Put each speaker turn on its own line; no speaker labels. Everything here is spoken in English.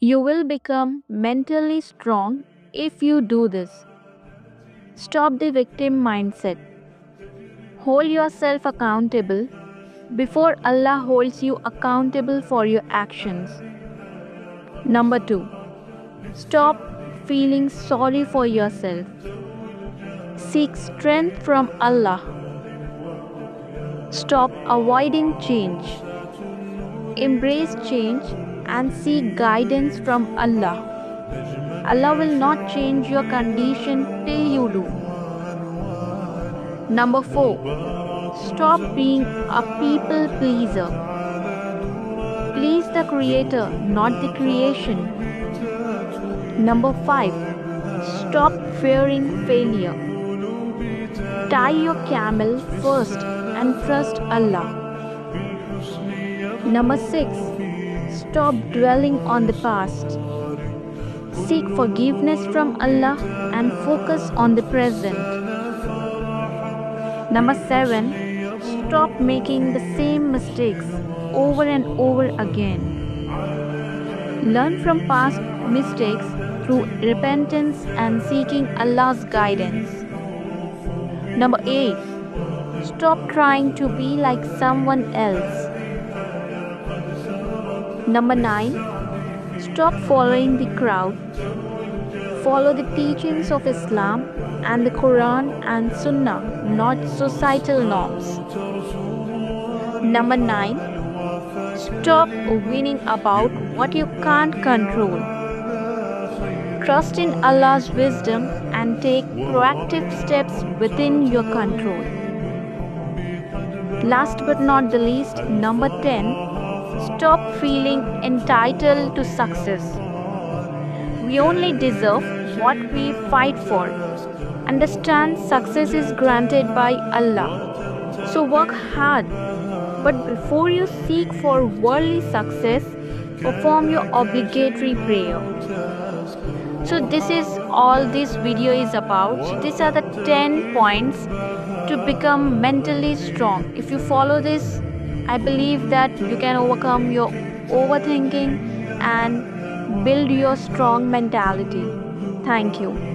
You will become mentally strong if you do this. Stop the victim mindset. Hold yourself accountable before Allah holds you accountable for your actions. Number 2. Stop feeling sorry for yourself. Seek strength from Allah. Stop avoiding change. Embrace change and seek guidance from Allah. Allah will not change your condition till you do. Number 4. Stop being a people pleaser. Please the Creator, not the creation. Number 5. Stop fearing failure. Tie your camel first and trust Allah. Number 6. Stop dwelling on the past. Seek forgiveness from Allah and focus on the present. Number 7. Stop making the same mistakes over and over again. Learn from past mistakes through repentance and seeking Allah's guidance. Number 8. Stop trying to be like someone else. Number 9. Stop following the crowd. Follow the teachings of Islam and the Quran and Sunnah, not societal norms. Number 9. Stop winning about what you can't control. Trust in Allah's wisdom and take proactive steps within your control. Last but not the least, number 10. Stop feeling entitled to success. We only deserve what we fight for. Understand success is granted by Allah. So work hard. But before you seek for worldly success, perform your obligatory prayer. So this is all this video is about. So these are the 10 points to become mentally strong. If you follow this, I believe that you can overcome your overthinking and build your strong mentality. Thank you.